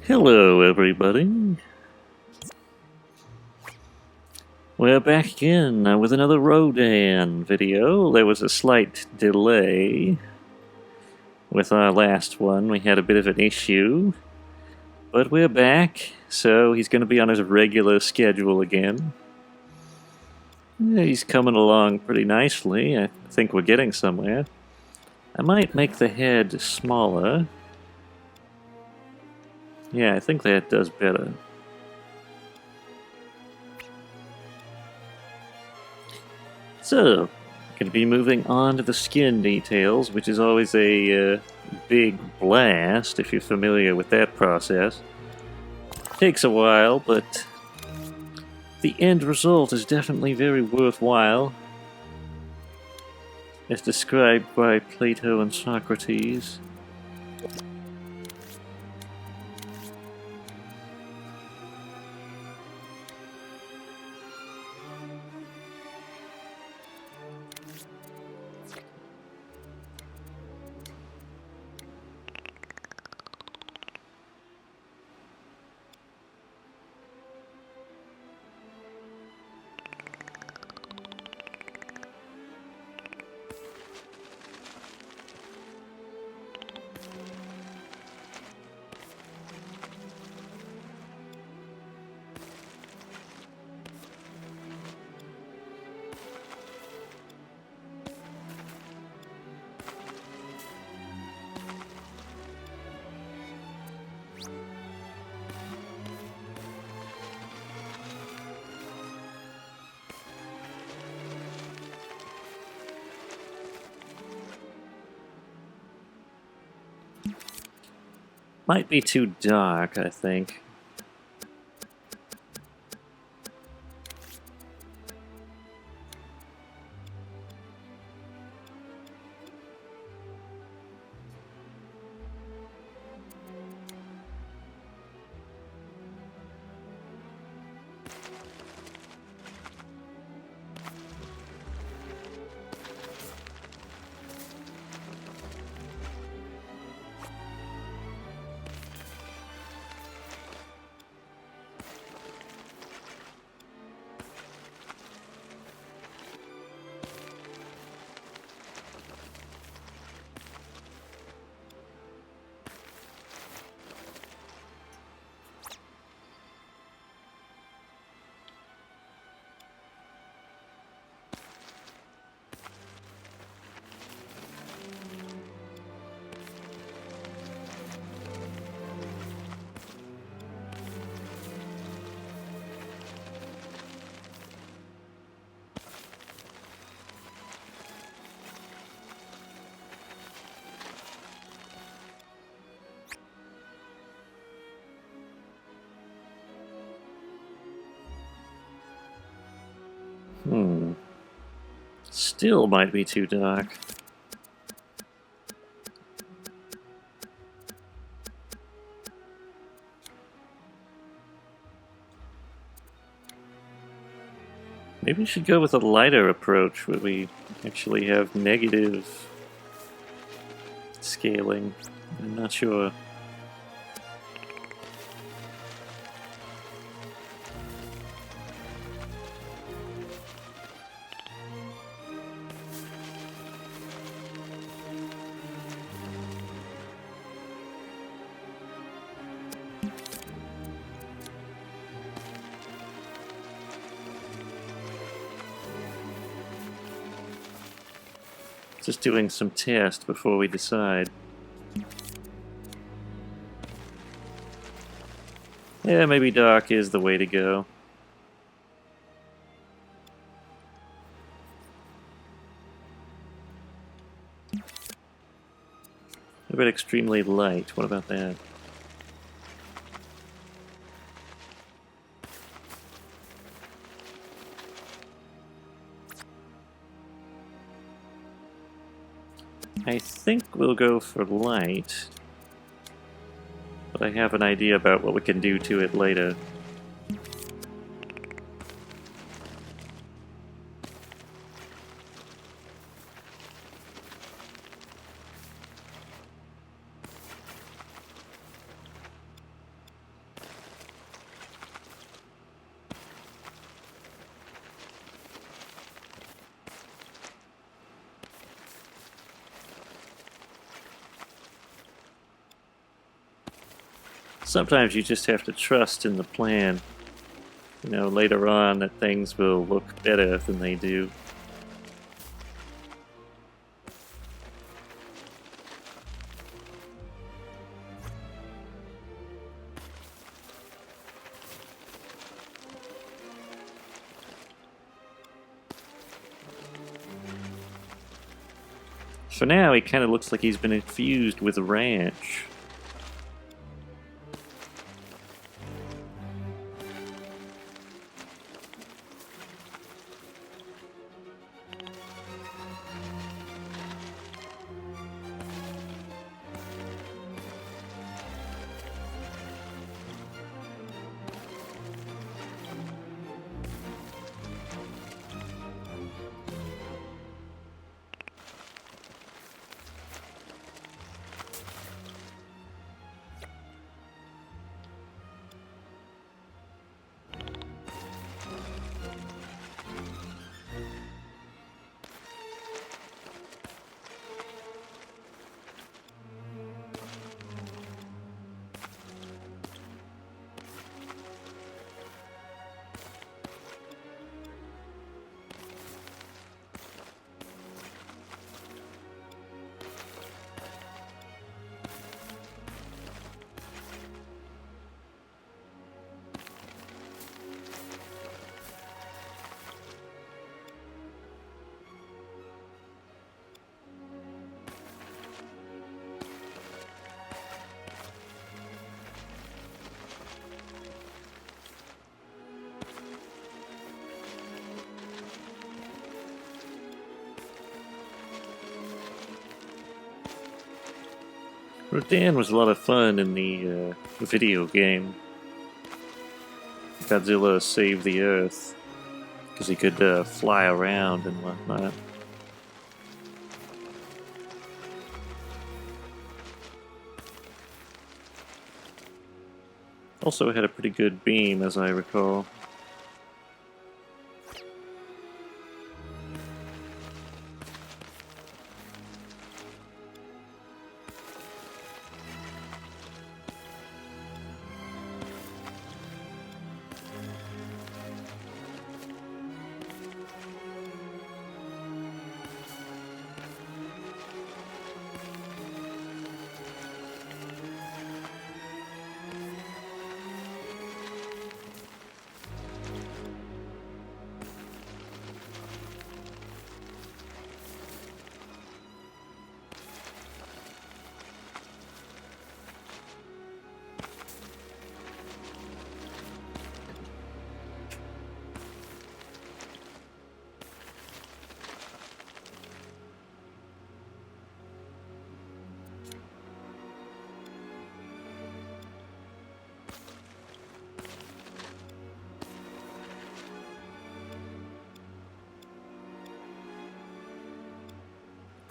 Hello, everybody. We're back again with another Rodan video. There was a slight delay with our last one. We had a bit of an issue, but we're back, so he's going to be on his regular schedule again. Yeah, he's coming along pretty nicely. I think we're getting somewhere. I might make the head smaller. Yeah, I think that does better. So, going to be moving on to the skin details, which is always a big blast if you're familiar with that process. Takes a while, but the end result is definitely very worthwhile, as described by Plato and Socrates. Might be too dark, I think. Still might be too dark. Maybe we should go with a lighter approach where we actually have negative scaling. I'm not sure. Just doing some tests before we decide. Yeah, maybe dark is the way to go. What about extremely light? What about that? I think we'll go for light, but I have an idea about what we can do to it later. Sometimes you just have to trust in the plan. You know, later on that things will look better than they do. For now, he kind of looks like he's been infused with a ranch. Rodan was a lot of fun in the video game. Godzilla saved the Earth because he could fly around and whatnot. Also had a pretty good beam, as I recall.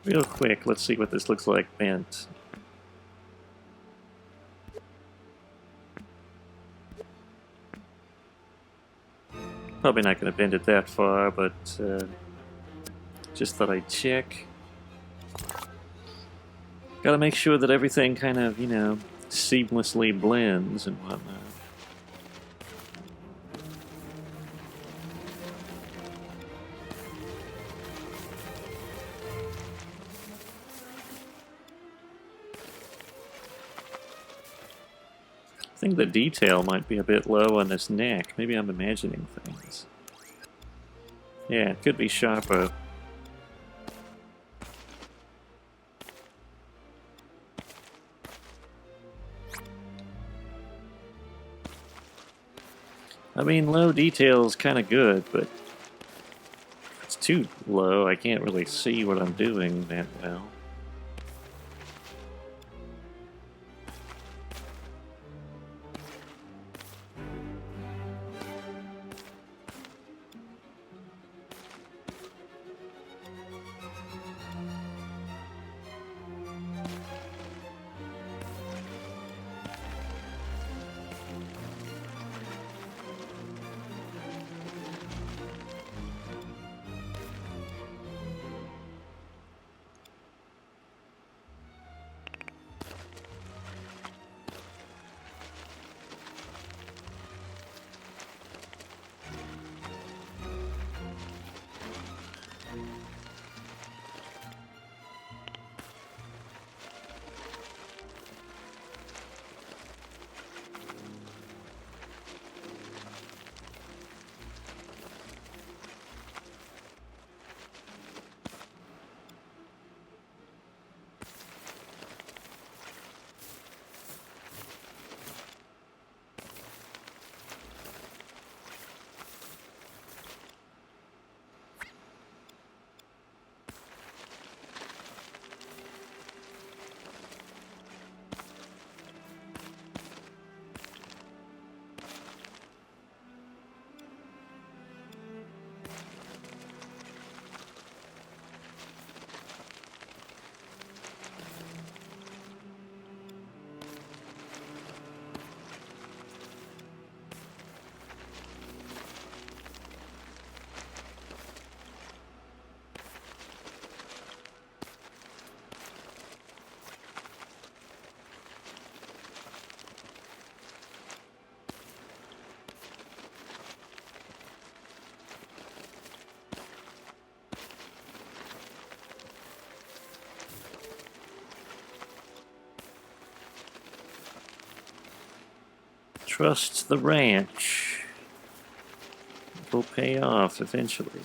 Real quick, let's see what this looks like bent. Probably not going to bend it that far, but just thought I'd check. Gotta make sure that everything kind of, you know, seamlessly blends and whatnot. I think the detail might be a bit low on this neck. Maybe I'm imagining things. Yeah, it could be sharper. I mean, low detail is kind of good, but if it's too low, I can't really see what I'm doing that well. Trust the ranch. It will pay off eventually.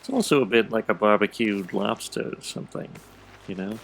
It's also a bit like a barbecued lobster or something, you know?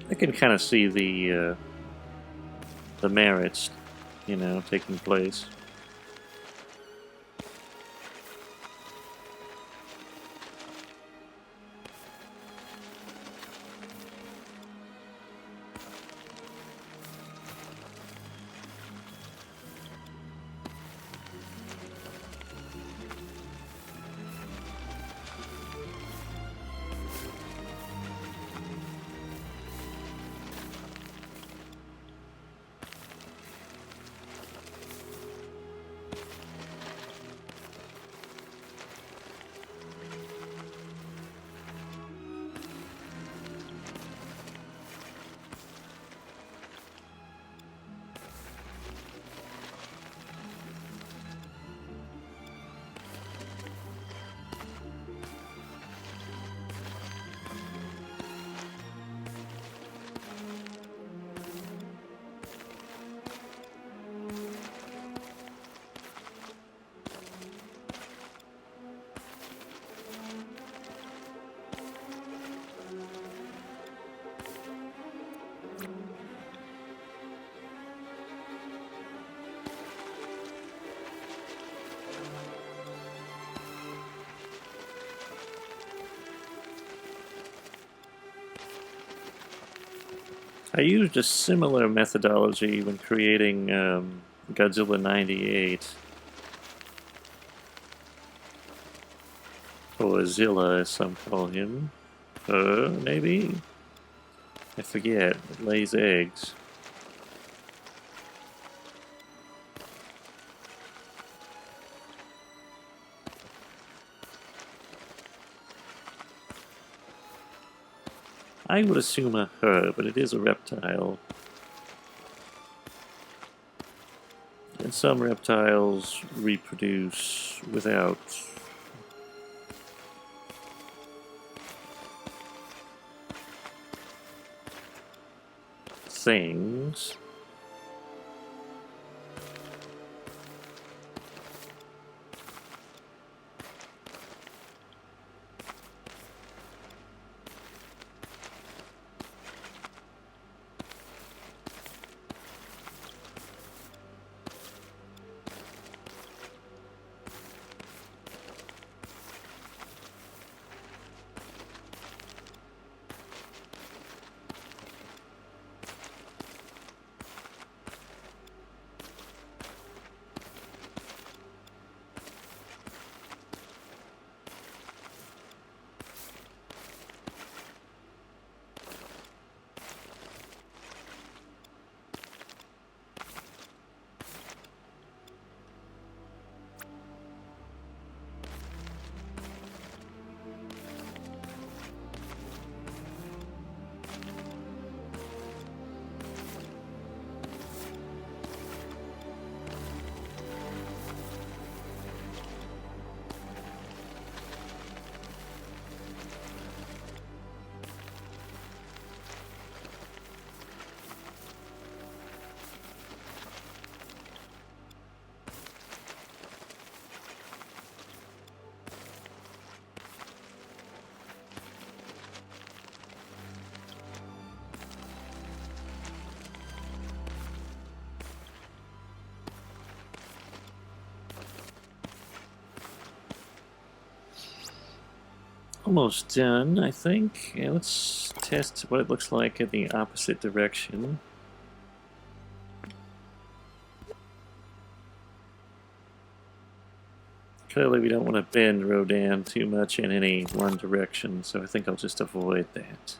I can kind of see the merits, you know, taking place. I used a similar methodology when creating Godzilla 98, or Zilla as some call him. Maybe? I forget. It lays eggs. I would assume a her, but it is a reptile. And some reptiles reproduce without things. Almost done, I think. Yeah, let's test what it looks like in the opposite direction. Clearly we don't want to bend Rodan too much in any one direction, so I think I'll just avoid that.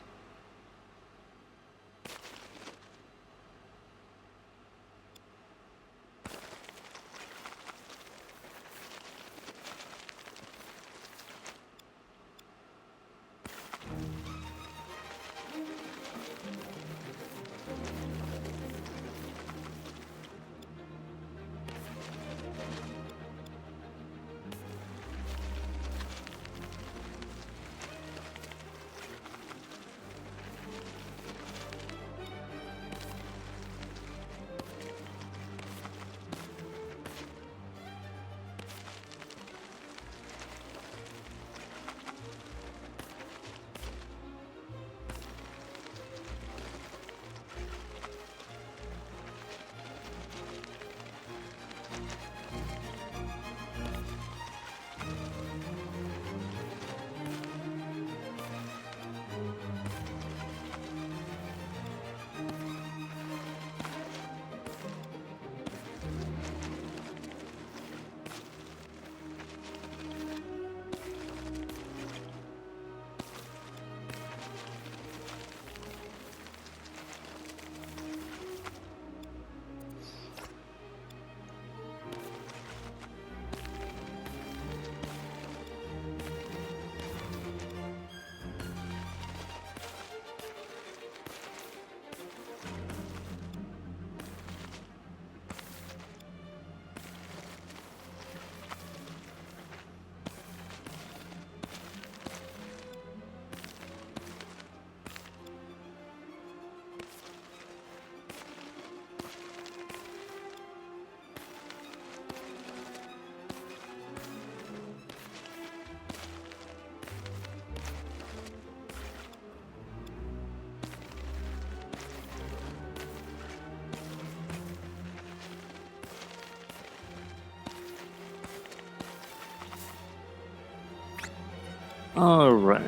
Alright.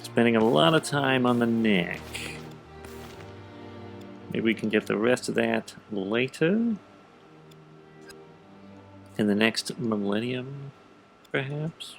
Spending a lot of time on the neck. Maybe we can get the rest of that later? In the next millennium, perhaps?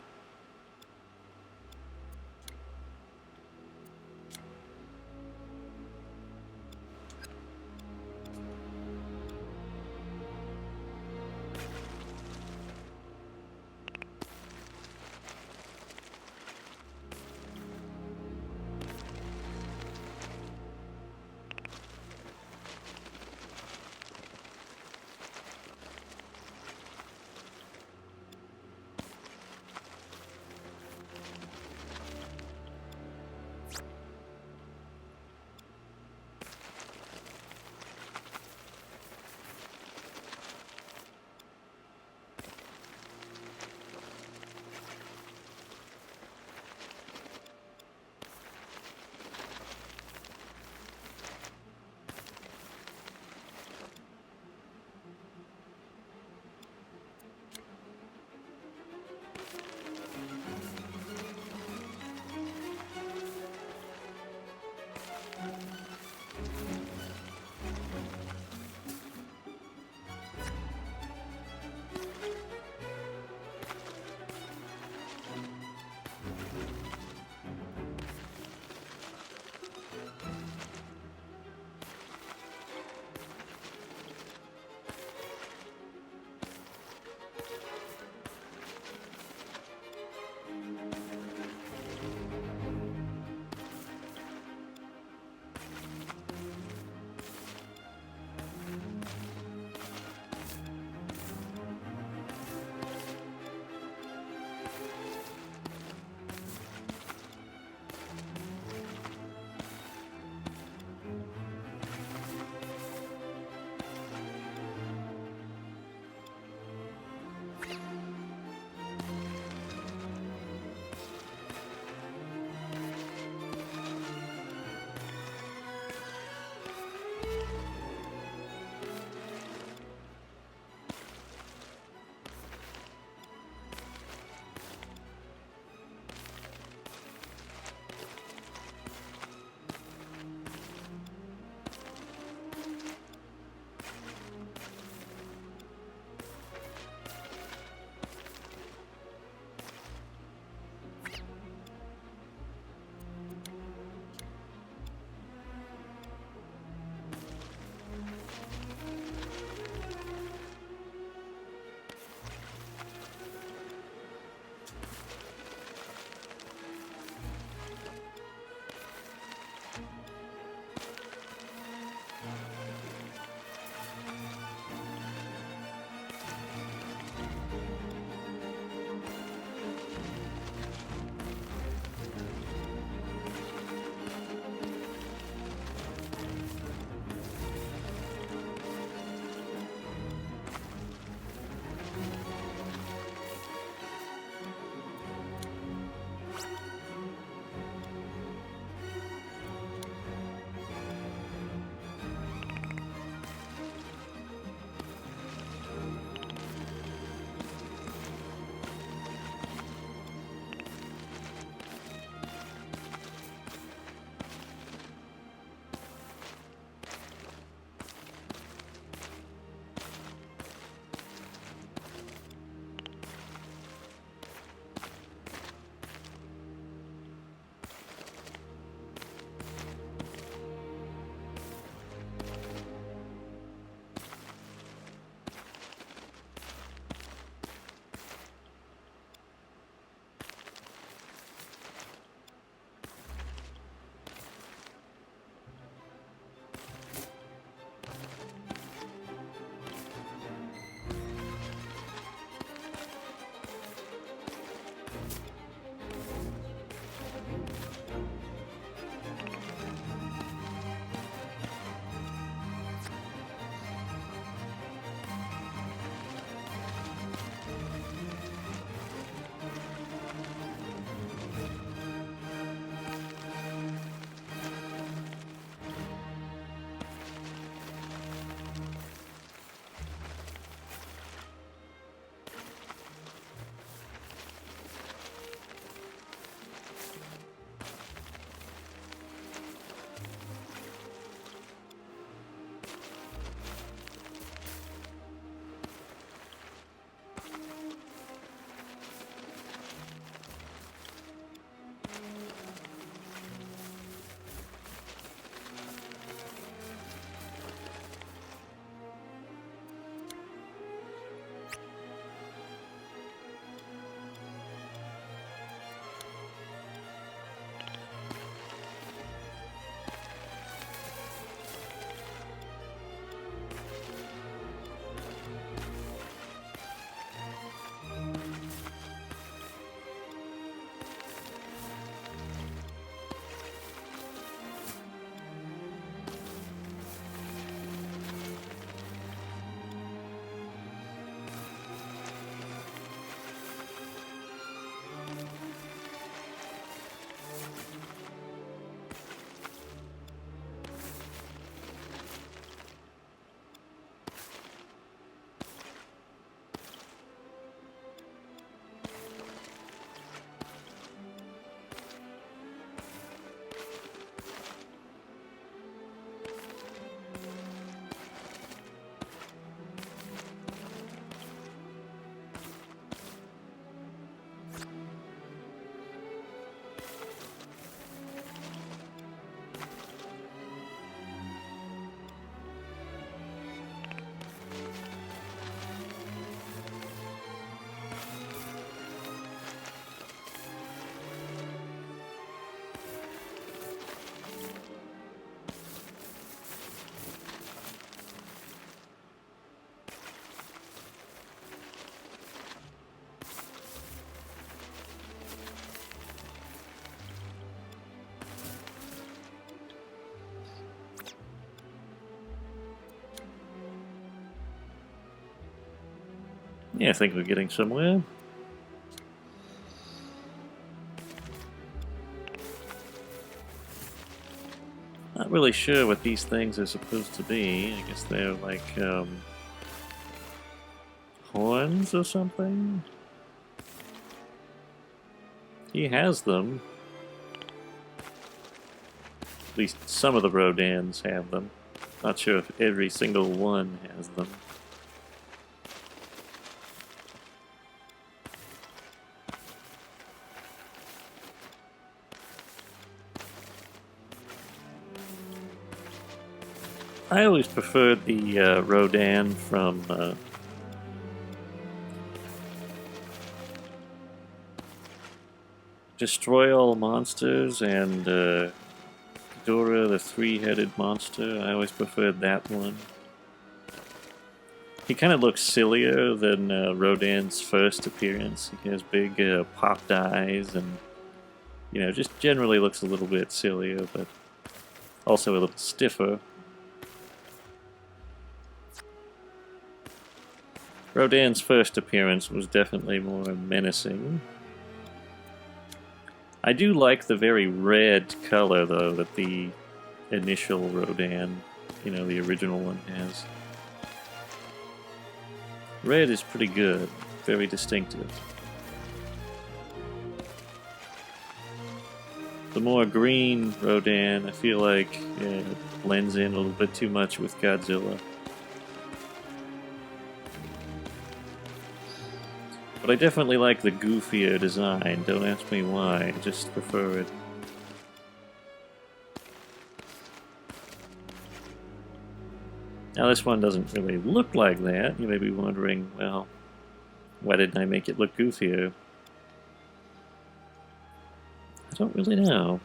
Yeah, I think we're getting somewhere. Not really sure what these things are supposed to be. I guess they're like horns or something? He has them. At least some of the Rodans have them. Not sure if every single one has them. I always preferred the Rodan from Destroy All Monsters and Ghidorah, the three-headed monster. I always preferred that one. He kind of looks sillier than Rodan's first appearance. He has big popped eyes and, you know, just generally looks a little bit sillier, but also a little stiffer. Rodan's first appearance was definitely more menacing. I do like the very red color, though, that the initial Rodan, you know, the original one has. Red is pretty good, very distinctive. The more green Rodan, I feel like it blends in a little bit too much with Godzilla. But I definitely like the goofier design. Don't ask me why, I just prefer it. Now this one doesn't really look like that. You may be wondering, well, why didn't I make it look goofier? I don't really know.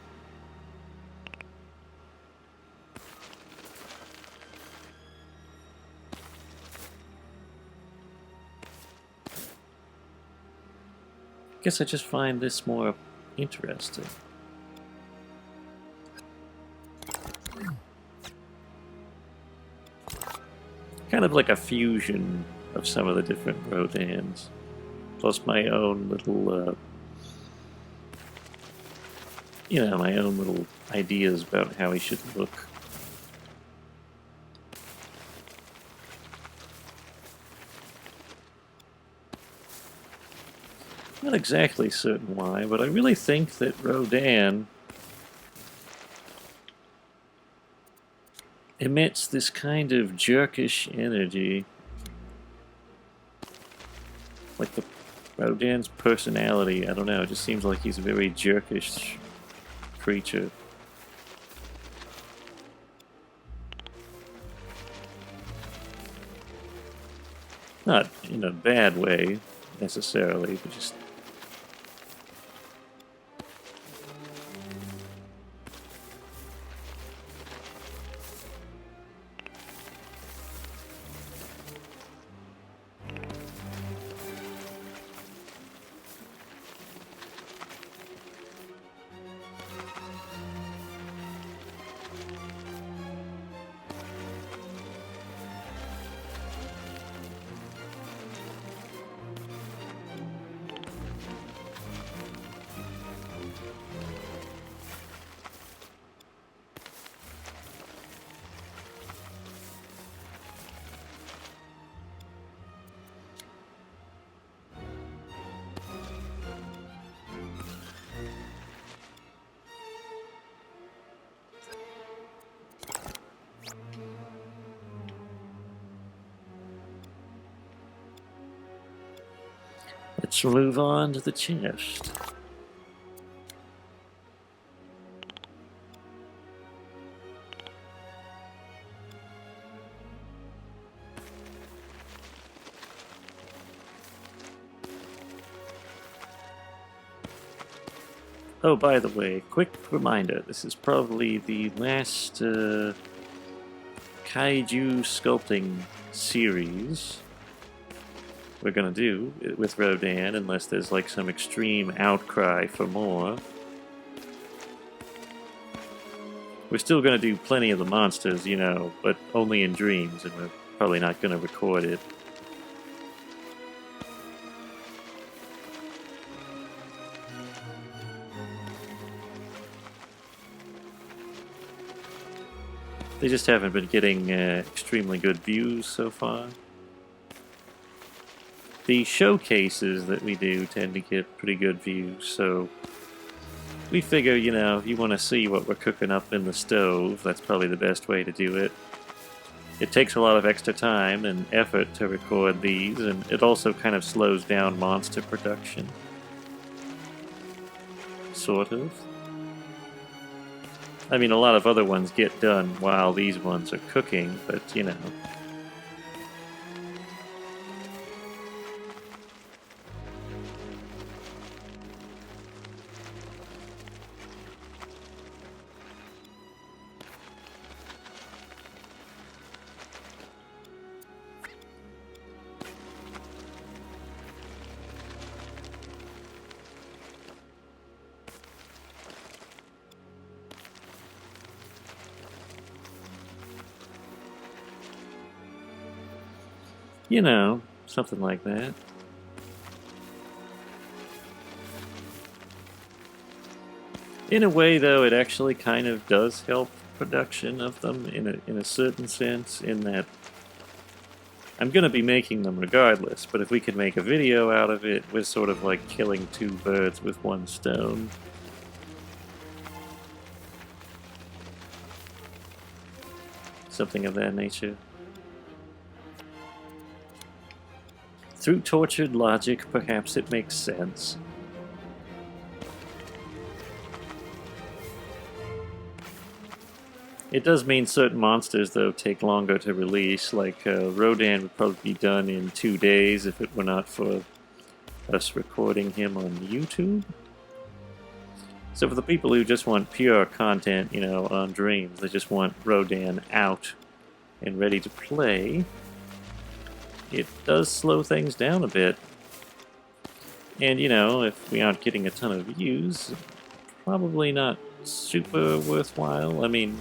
Guess I just find this more interesting. Kind of like a fusion of some of the different Rodans, plus my own little, my own little ideas about how he should look. Not exactly certain why, but I really think that Rodan emits this kind of jerkish energy. Like Rodan's personality, I don't know, it just seems like he's a very jerkish creature. Not in a bad way, necessarily, but just... Let's move on to the chest. Oh, by the way, quick reminder, this is probably the last Kaiju sculpting series we're gonna do with Rodan, unless there's like some extreme outcry for more. We're still gonna do plenty of the monsters, but only in Dreams, and we're probably not gonna record it. They just haven't been getting extremely good views so far. The showcases that we do tend to get pretty good views, so we figure, if you want to see what we're cooking up in the stove, that's probably the best way to do it. It takes a lot of extra time and effort to record these, and it also kind of slows down monster production. Sort of. I mean, a lot of other ones get done while these ones are cooking, but, something like that. In a way, though, it actually kind of does help production of them in a certain sense, in that I'm going to be making them regardless, but if we could make a video out of it, we're sort of like killing two birds with one stone. Something of that nature. Through tortured logic, perhaps it makes sense. It does mean certain monsters, though, take longer to release, like Rodan would probably be done in 2 days if it were not for us recording him on YouTube. So for the people who just want pure content, on Dreams, they just want Rodan out and ready to play, it does slow things down a bit. And, you know, if we aren't getting a ton of views, probably not super worthwhile. I mean,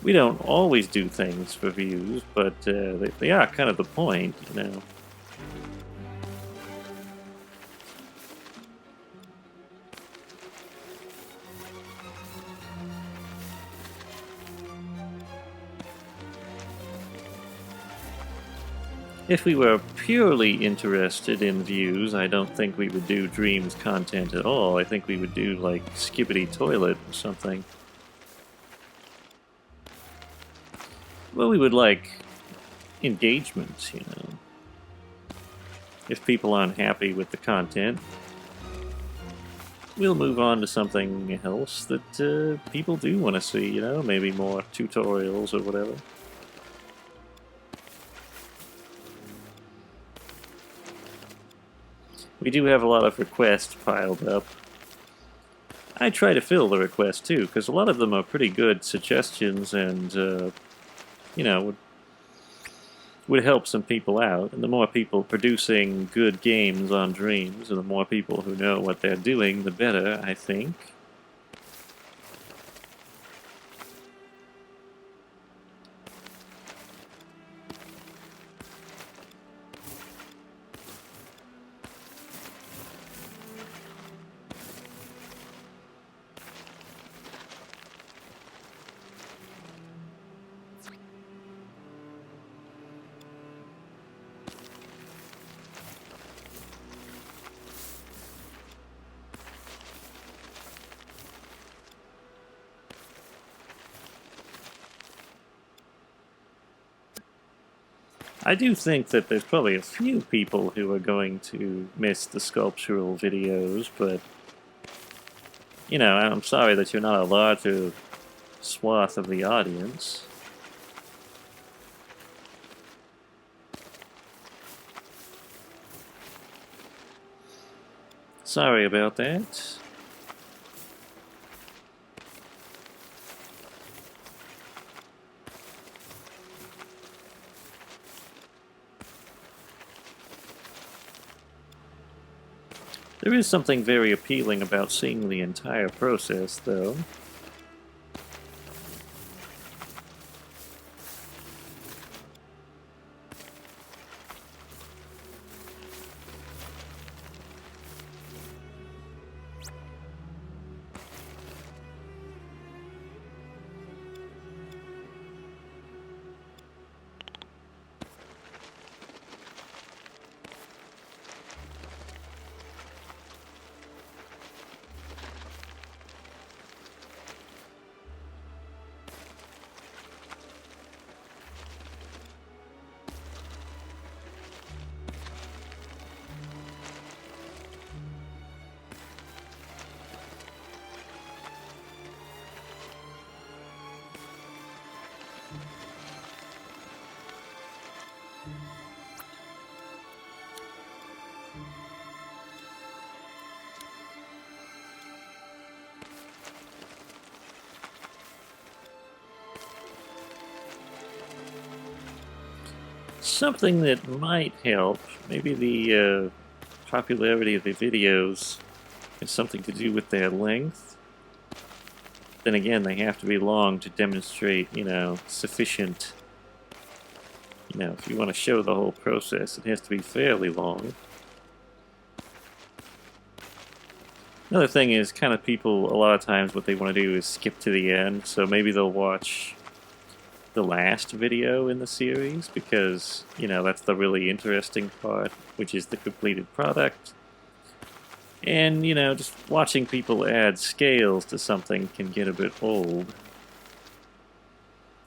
we don't always do things for views, but they are kind of the point, you know. If we were purely interested in views, I don't think we would do Dreams content at all. I think we would do, like, Skibbity Toilet or something. Well, we would like engagement, you know. If people aren't happy with the content, we'll move on to something else that people do want to see, you know, maybe more tutorials or whatever. We do have a lot of requests piled up. I try to fill the requests too, because a lot of them are pretty good suggestions and, you know, would help some people out. And the more people producing good games on Dreams, and the more people who know what they're doing, the better, I think. I do think that there's probably a few people who are going to miss the sculptural videos, but, you know, I'm sorry that you're not a larger swath of the audience. Sorry about that. There is something very appealing about seeing the entire process, though. Something that might help, maybe the popularity of the videos has something to do with their length. Then again, they have to be long to demonstrate, you know, sufficient. You know, if you want to show the whole process, it has to be fairly long. Another thing is, kind of people, a lot of times what they want to do is skip to the end, so maybe they'll watch the last video in the series because, you know, that's the really interesting part, which is the completed product. And, you know, just watching people add scales to something can get a bit old.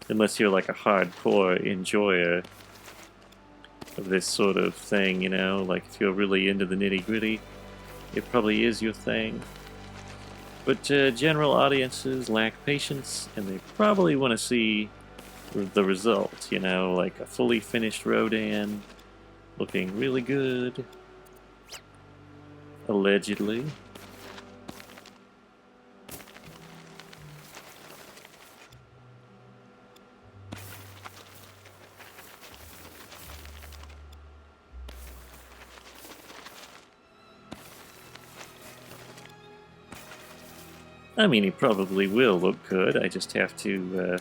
Unless you're like a hardcore enjoyer of this sort of thing, you know, like if you're really into the nitty-gritty, it probably is your thing. But general audiences lack patience, and they probably want to see the result, you know, like a fully finished Rodan looking really good, allegedly. I mean, he probably will look good. I just have to,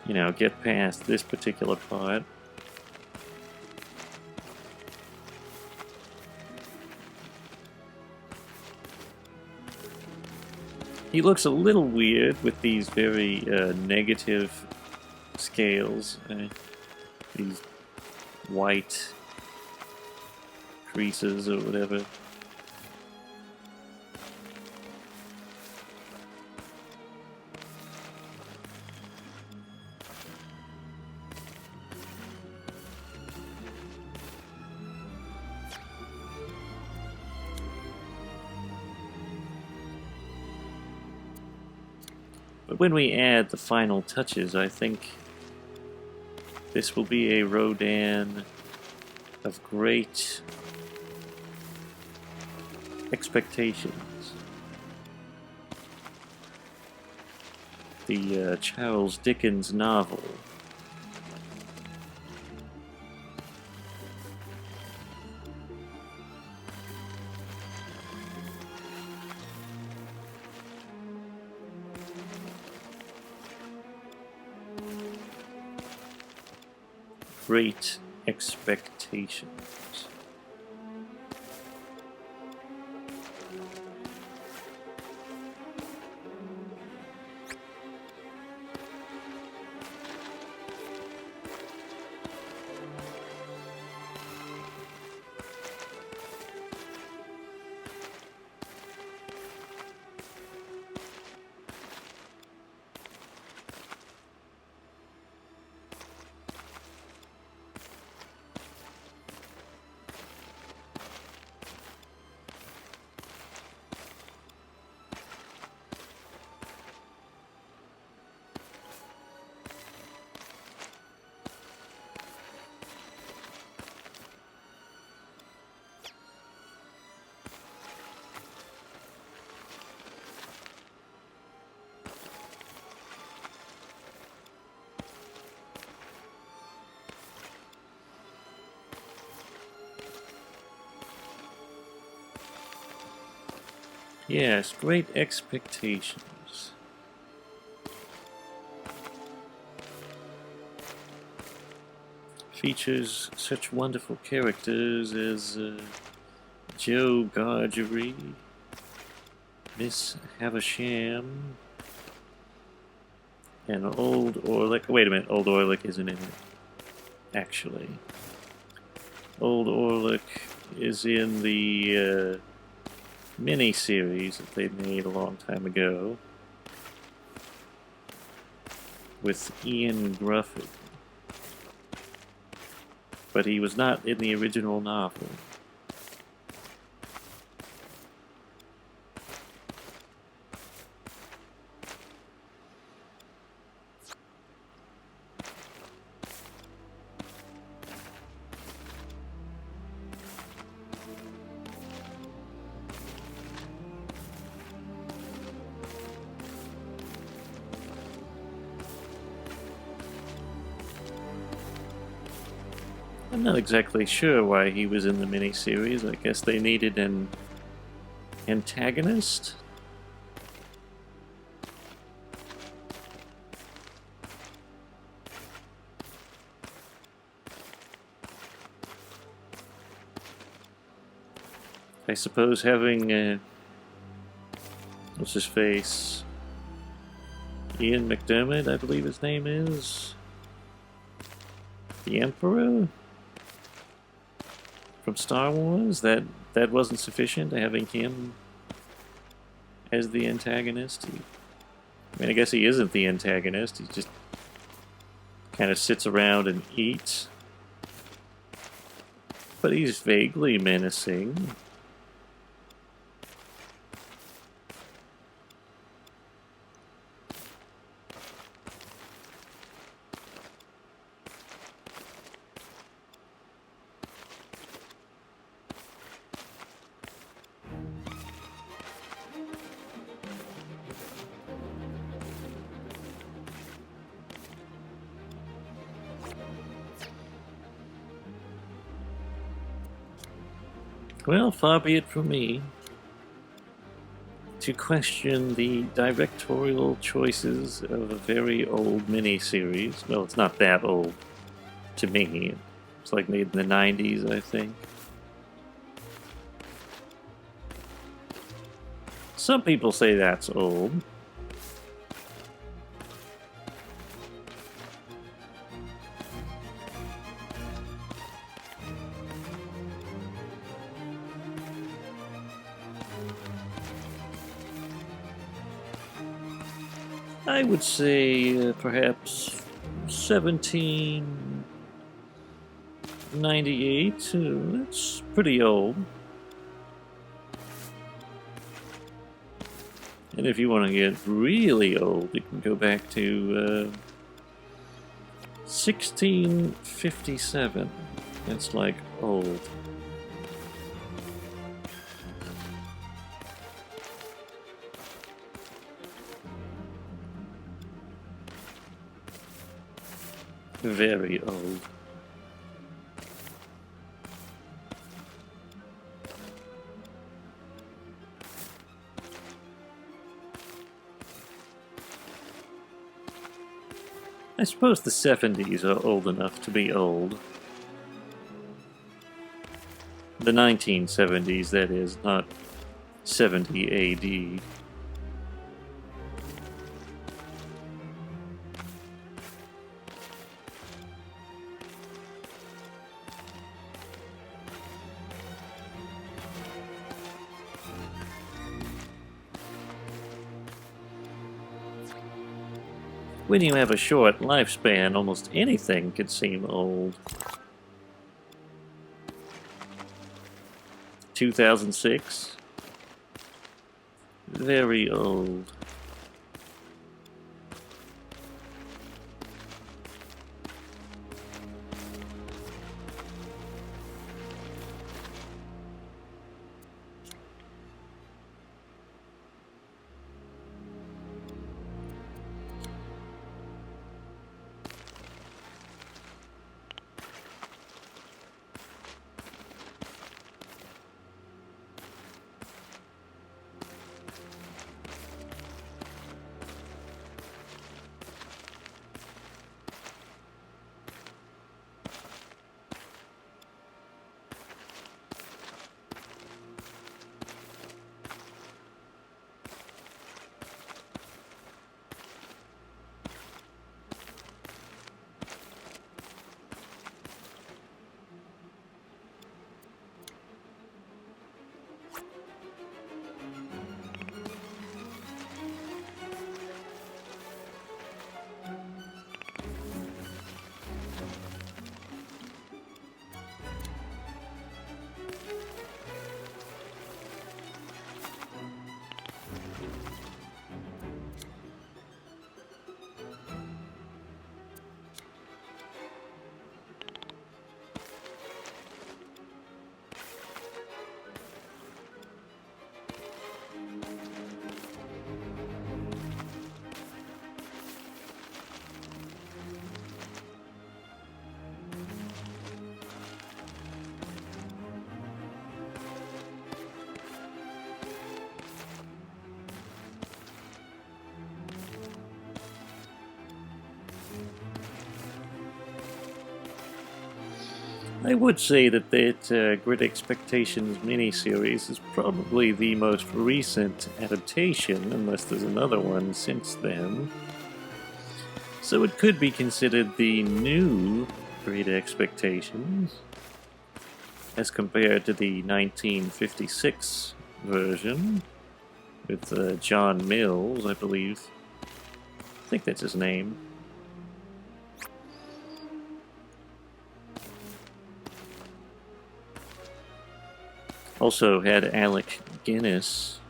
you know, get past this particular part. He looks a little weird with these very negative scales. These white creases or whatever. But when we add the final touches, I think this will be a Rodan of great expectations. The Charles Dickens novel. Great expectations. Yes, great expectations. Features such wonderful characters as Joe Gargery, Miss Havisham, and Old Orlick. Wait a minute, Old Orlick isn't in it, actually. Old Orlick is in the mini-series that they made a long time ago with Ian Grufford. But he was not in the original novel. I'm not exactly sure why he was in the miniseries. I guess they needed an antagonist. I suppose having what's his face? Ian McDermott, I believe his name is. The Emperor? From Star Wars, that wasn't sufficient, having him as the antagonist. I mean, I guess he isn't the antagonist, he just kind of sits around and eats. But he's vaguely menacing. Well, far be it from me to question the directorial choices of a very old miniseries. Well, it's not that old to me. It's like made in the 90s, I think. Some people say that's old. I would say perhaps 1798. That's pretty old. And if you want to get really old, you can go back to 1657. That's like old. Very old. I suppose the 70s are old enough to be old. The 1970s, that is, not 70 AD. When you have a short lifespan, almost anything could seem old. 2006? Very old. I would say that Great Expectations miniseries is probably the most recent adaptation, unless there's another one since then. So it could be considered the new Great Expectations, as compared to the 1956 version, with John Mills, I believe. I think that's his name. Also had Alec Guinness.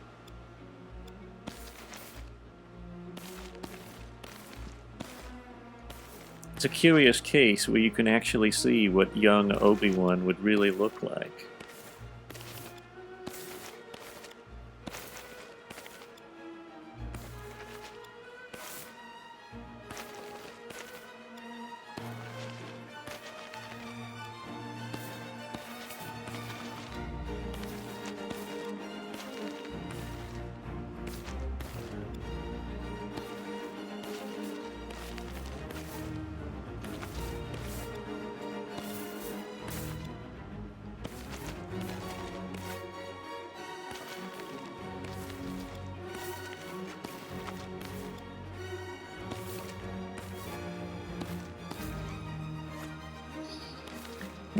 It's a curious case where you can actually see what young Obi-Wan would really look like.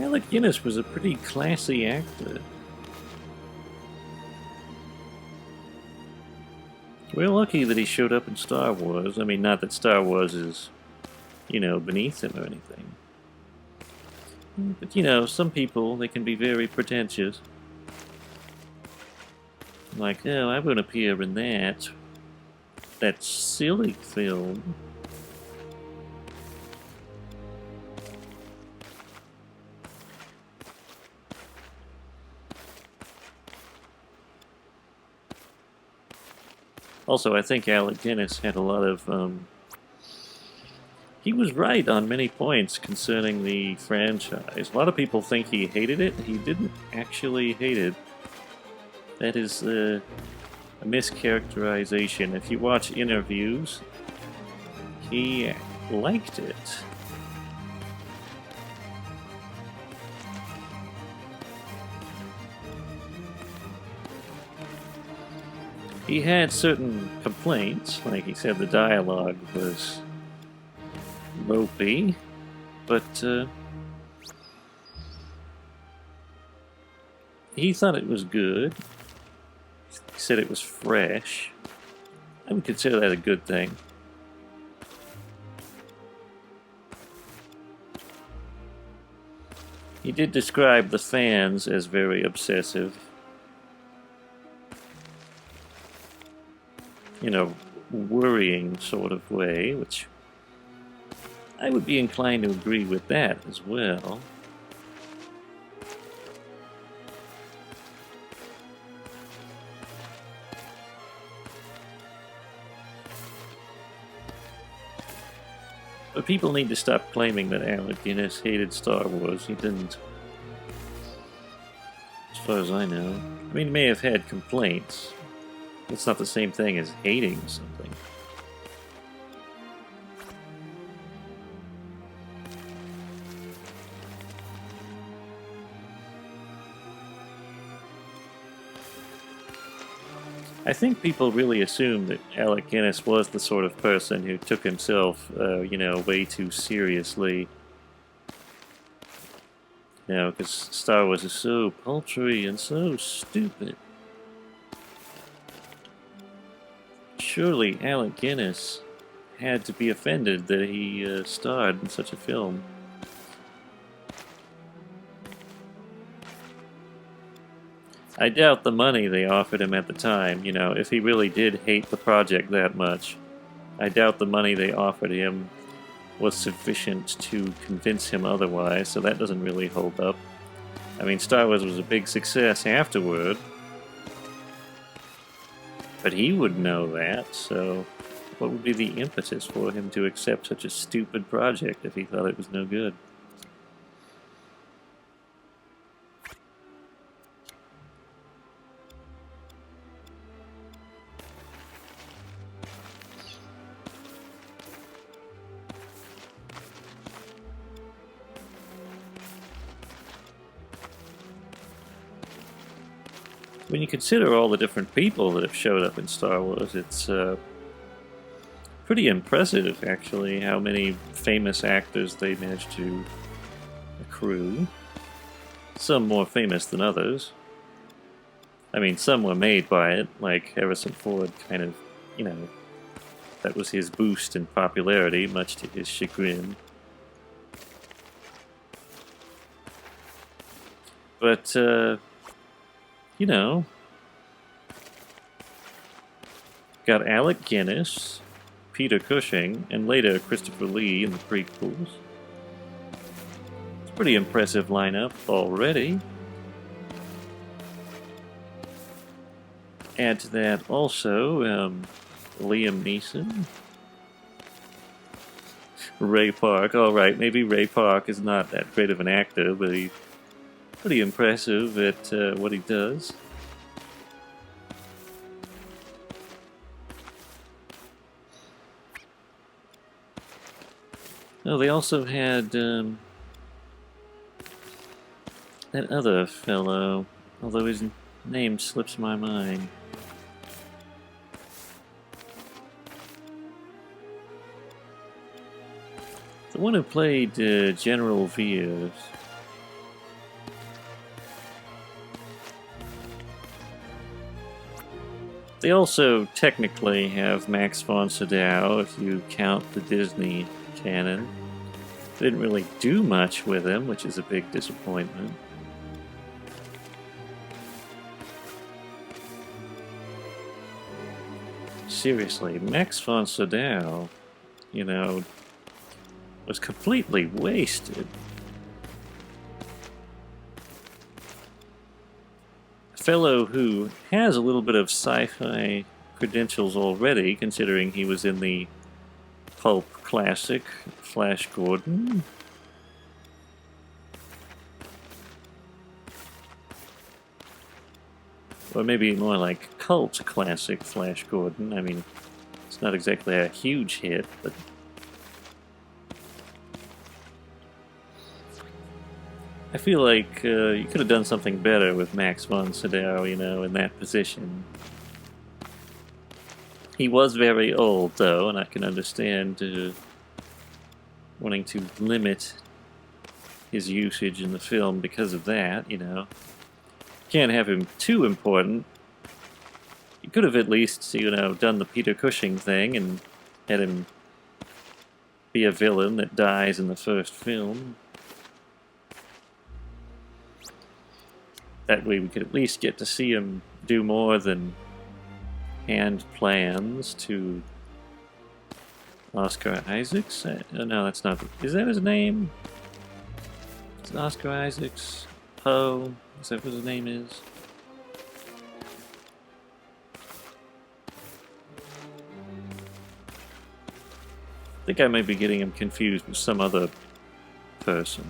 Alec Guinness was a pretty classy actor. We're lucky that he showed up in Star Wars. I mean, not that Star Wars is, beneath him or anything. But, some people, they can be very pretentious. Like, oh, I won't appear in that silly film. Also, I think Alec Guinness had a lot of, he was right on many points concerning the franchise. A lot of people think he hated it. He didn't actually hate it. That is a mischaracterization. If you watch interviews, he liked it. He had certain complaints, like he said the dialogue was ropey, but he thought it was good. He said it was fresh. I would consider that a good thing. He did describe the fans as very obsessive. Worrying sort of way, which I would be inclined to agree with that as well. But people need to stop claiming that Alec Guinness hated Star Wars. He didn't. As far as I know. I mean, he may have had complaints. It's not the same thing as hating something. I think people really assume that Alec Guinness was the sort of person who took himself, way too seriously. Because Star Wars is so paltry and so stupid. Surely Alec Guinness had to be offended that he starred in such a film. I doubt the money they offered him at the time, if he really did hate the project that much. I doubt the money they offered him was sufficient to convince him otherwise, so that doesn't really hold up. I mean, Star Wars was a big success afterward. But he would know that, so what would be the impetus for him to accept such a stupid project if he thought it was no good? When you consider all the different people that have showed up in Star Wars, it's pretty impressive, actually, how many famous actors they managed to accrue. Some more famous than others. I mean, some were made by it, like Harrison Ford kind of, that was his boost in popularity, much to his chagrin. But, got Alec Guinness, Peter Cushing, and later Christopher Lee in the prequels. It's a pretty impressive lineup already. Add to that also Liam Neeson, Ray Park. Alright, maybe Ray Park is not that great of an actor, but he's pretty impressive at what he does. Oh, they also had that other fellow, although his name slips my mind. The one who played General Veers. They also technically have Max von Sydow if you count the Disney canon. They didn't really do much with him, which is a big disappointment. Seriously, Max von Sydow, you know, was completely wasted. A fellow who has a little bit of sci-fi credentials already, considering he was in the pulp classic Flash Gordon. Or maybe more like cult classic Flash Gordon. I mean, it's not exactly a huge hit, but I feel like you could have done something better with Max von Sydow, you know, in that position. He was very old, though, and I can understand wanting to limit his usage in the film because of that, you know. Can't have him too important. You could have at least, you know, done the Peter Cushing thing and had him be a villain that dies in the first film. That way we could at least get to see him do more than hand plans to Oscar Isaacs? No, that's not... Is that his name? Is it Oscar Isaacs? Poe? Is that what his name is? I think I might be getting him confused with some other person.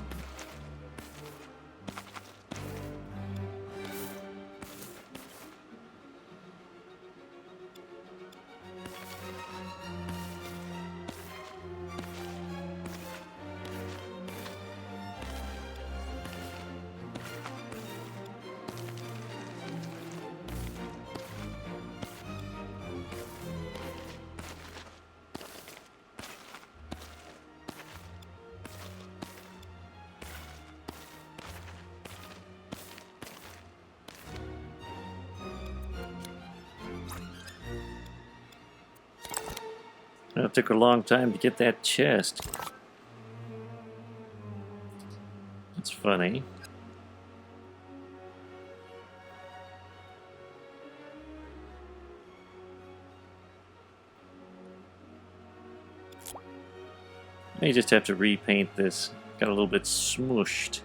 It took a long time to get that chest. That's funny. May just have to repaint this. Got a little bit smooshed.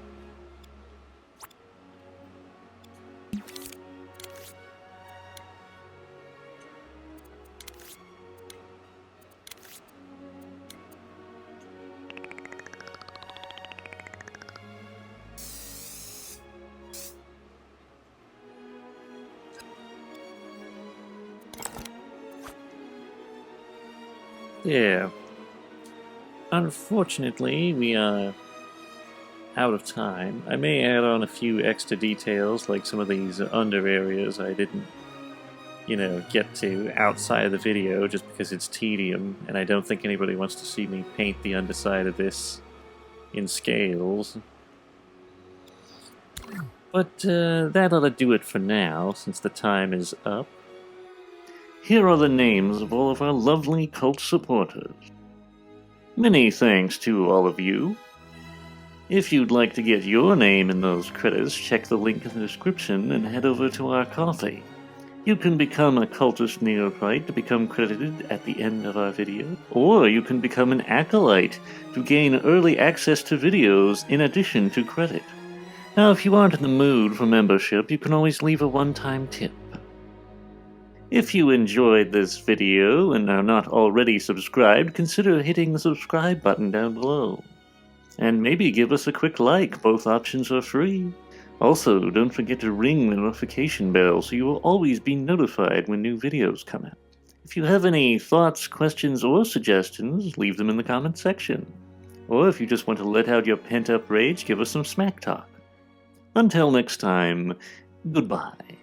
Yeah. Unfortunately, we are out of time. I may add on a few extra details, like some of these under areas I didn't, you know, get to outside of the video just because it's tedium, and I don't think anybody wants to see me paint the underside of this in scales. But that ought to do it for now, since the time is up. Here are the names of all of our lovely cult supporters. Many thanks to all of you. If you'd like to get your name in those credits, check the link in the description and head over to our Ko-fi. You can become a cultist neophyte to become credited at the end of our video, or you can become an acolyte to gain early access to videos in addition to credit. Now, if you aren't in the mood for membership, you can always leave a one-time tip. If you enjoyed this video and are not already subscribed, consider hitting the subscribe button down below. And maybe give us a quick like, both options are free. Also, don't forget to ring the notification bell so you will always be notified when new videos come out. If you have any thoughts, questions, or suggestions, leave them in the comment section. Or if you just want to let out your pent-up rage, give us some smack talk. Until next time, goodbye.